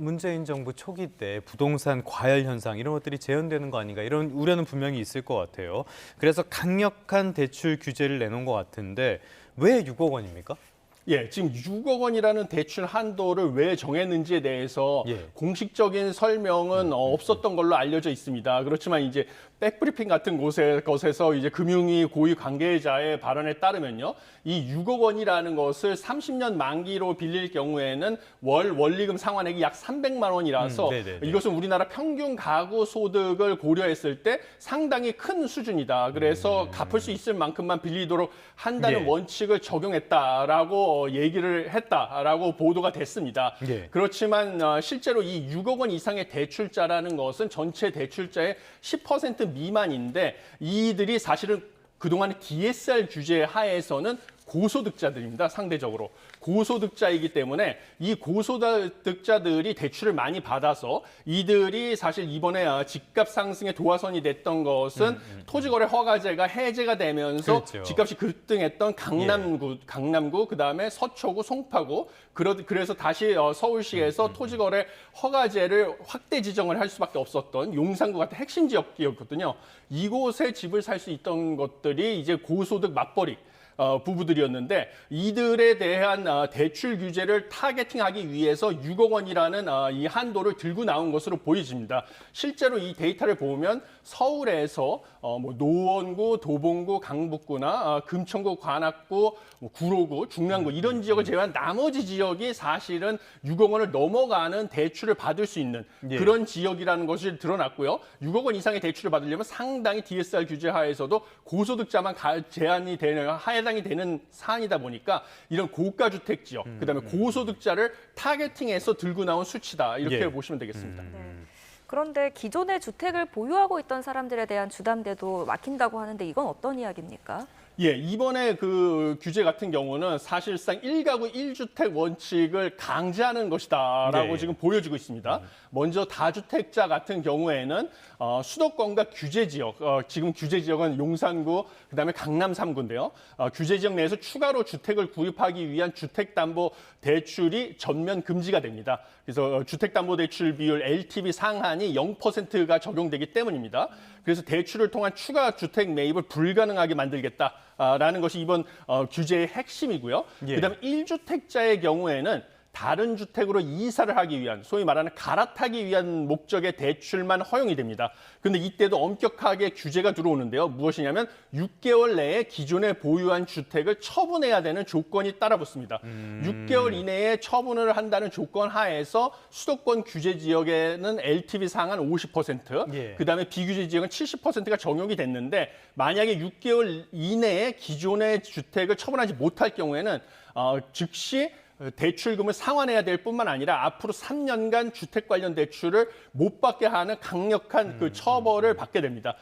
문재인 정부 초기 때 부동산 과열 현상 이런 것들이 재현되는 거 아닌가 이런 우려는 분명히 있을 것 같아요. 그래서 강력한 대출 규제를 내놓은 것 같은데 왜 6억 원입니까? 예, 지금 6억 원이라는 대출 한도를 왜 정했는지에 대해서 공식적인 설명은 없었던 걸로 알려져 있습니다. 그렇지만 이제 백브리핑 같은 것에서 이제 금융위 고위 관계자의 발언에 따르면요, 이 6억 원이라는 것을 30년 만기로 빌릴 경우에는 월 원리금 상환액이 약 300만 원이라서 이것은 우리나라 평균 가구 소득을 고려했을 때 상당히 큰 수준이다. 그래서 갚을 수 있을 만큼만 빌리도록 한다는 원칙을 적용했다라고 얘기를 했다라고 보도가 됐습니다. 그렇지만 실제로 이 6억 원 이상의 대출자라는 것은 전체 대출자의 10% 미만인데 이들이 사실은 그동안의 DSR 규제 하에서는 고소득자들입니다. 상대적으로. 고소득자이기 때문에 이 고소득자들이 대출을 많이 받아서 이들이 사실 이번에 집값 상승의 도화선이 됐던 것은 토지거래 허가제가 해제가 되면서 집값이 급등했던 강남구, 그다음에 서초구, 송파구, 그래서 다시 서울시에서 토지거래 허가제를 확대 지정을 할 수밖에 없었던 용산구 같은 핵심 지역이었거든요. 이곳에 집을 살 수 있던 것들이 이제 고소득 맞벌이 부부들이었는데 이들에 대한 대출 규제를 타겟팅하기 위해서 6억 원이라는 이 한도를 들고 나온 것으로 보여집니다. 실제로 이 데이터를 보면 서울에서 뭐 노원구, 도봉구, 강북구나 금천구, 관악구, 구로구, 중랑구 이런 지역을 제외한 나머지 지역이 사실은 6억 원을 넘어가는 대출을 받을 수 있는 그런 지역이라는 것이 드러났고요. 6억 원 이상의 대출을 받으려면 상당히 DSR 규제 하에서도 고소득자만 제한이 되는 해당이 되는 사안이다 보니까 이런 고가 주택 지역, 그다음에 고소득자를 타겟팅해서 들고 나온 수치다 이렇게 보시면 되겠습니다. 그런데 기존의 주택을 보유하고 있던 사람들에 대한 주담대도 막힌다고 하는데 이건 어떤 이야기입니까? 예, 이번에 그 규제 같은 경우는 사실상 1가구 1주택 원칙을 강제하는 것이다라고 지금 보여지고 있습니다. 먼저 다주택자 같은 경우에는 수도권과 규제 지역, 지금 규제 지역은 용산구, 그다음에 강남 3구인데요. 규제 지역 내에서 추가로 주택을 구입하기 위한 주택담보대출이 전면 금지가 됩니다. 그래서 주택담보대출 비율 LTV 상한이 0%가 적용되기 때문입니다. 그래서 대출을 통한 추가 주택 매입을 불가능하게 만들겠다라는 것이 이번 규제의 핵심이고요. 그다음에 1주택자의 경우에는 다른 주택으로 이사를 하기 위한 소위 말하는 갈아타기 위한 목적의 대출만 허용이 됩니다. 그런데 이때도 엄격하게 규제가 들어오는데요. 무엇이냐면 6개월 내에 기존에 보유한 주택을 처분해야 되는 조건이 따라붙습니다. 6개월 이내에 처분을 한다는 조건 하에서 수도권 규제 지역에는 LTV 상한 50%, 그다음에 비규제 지역은 70%가 적용이 됐는데 만약에 6개월 이내에 기존의 주택을 처분하지 못할 경우에는 즉시 대출금을 상환해야 될 뿐만 아니라 앞으로 3년간 주택 관련 대출을 못 받게 하는 강력한 그 처벌을 받게 됩니다.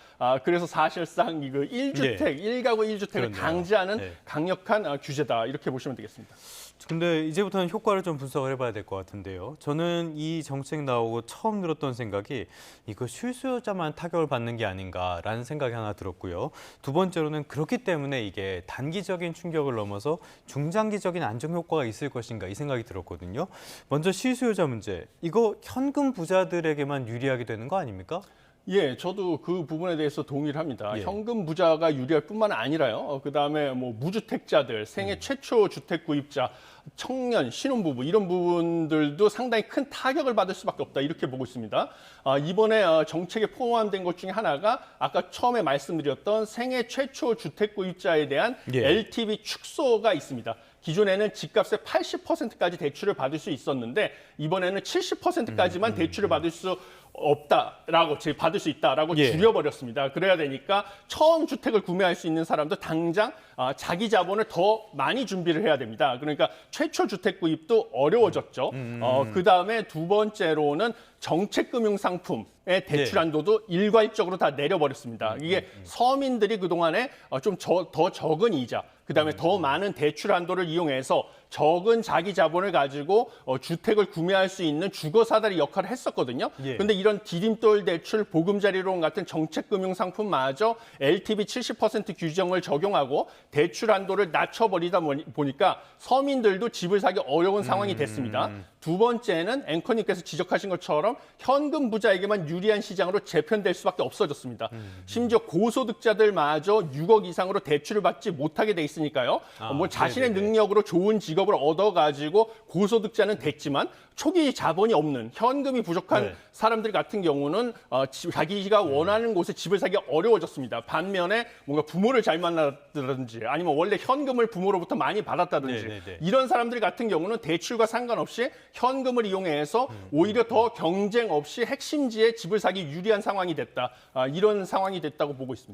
그래서 사실상 이거 1주택, 1가구 1주택을 강제하는 강력한 규제다 이렇게 보시면 되겠습니다. 근데 이제부터는 효과를 좀 분석을 해봐야 될 것 같은데요. 저는 이 정책 나오고 처음 들었던 생각이 이거 실수요자만 타격을 받는 게 아닌가라는 생각이 하나 들었고요. 두 번째로는 그렇기 때문에 이게 단기적인 충격을 넘어서 중장기적인 안정 효과가 있을 것인가 이 생각이 들었거든요. 먼저 실수요자 문제, 이거 현금 부자들에게만 유리하게 되는 거 아닙니까? 예, 저도 그 부분에 대해서 동의를 합니다. 현금 부자가 유리할 뿐만 아니라요. 그다음에 뭐 무주택자들, 생애 최초 주택 구입자, 청년, 신혼부부 이런 부분들도 상당히 큰 타격을 받을 수밖에 없다 이렇게 보고 있습니다. 이번에 정책에 포함된 것 중에 하나가 아까 처음에 말씀드렸던 생애 최초 주택 구입자에 대한 LTV 축소가 있습니다. 기존에는 집값의 80%까지 대출을 받을 수 있었는데 이번에는 70%까지만 대출을 받을 수 없다라고 받을 수 있다라고 줄여버렸습니다. 그래야 되니까 처음 주택을 구매할 수 있는 사람도 당장 자기 자본을 더 많이 준비를 해야 됩니다. 그러니까 최초 주택 구입도 어려워졌죠. 그다음에 두 번째로는 정책금융상품의 대출 한도도 일괄적으로 다 내려버렸습니다. 이게 서민들이 그동안에 좀 더 적은 이자, 그다음에 더 많은 대출 한도를 이용해서 적은 자기 자본을 가지고 주택을 구매할 수 있는 주거 사다리 역할을 했었거든요. 그런데 이런 디딤돌 대출, 보금자리론 같은 정책금융 상품마저 LTV 70% 규정을 적용하고 대출 한도를 낮춰버리다 보니까 서민들도 집을 사기 어려운 상황이 됐습니다. 두 번째는 앵커님께서 지적하신 것처럼 현금 부자에게만 유리한 시장으로 재편될 수밖에 없어졌습니다. 심지어 고소득자들마저 6억 이상으로 대출을 받지 못하게 돼 있으니까요. 뭐 자신의 능력으로 좋은 직업을 얻어가지고 고소득자는 됐지만 초기 자본이 없는 현금이 부족한 사람들 같은 경우는 자기가 원하는 곳에 집을 사기 어려워졌습니다. 반면에 뭔가 부모를 잘 만났다든지 아니면 원래 현금을 부모로부터 많이 받았다든지 이런 사람들 같은 경우는 대출과 상관없이 현금을 이용해서 오히려 더 경쟁 없이 핵심지에 집을 사기 유리한 상황이 됐다. 이런 상황이 됐다고 보고 있습니다.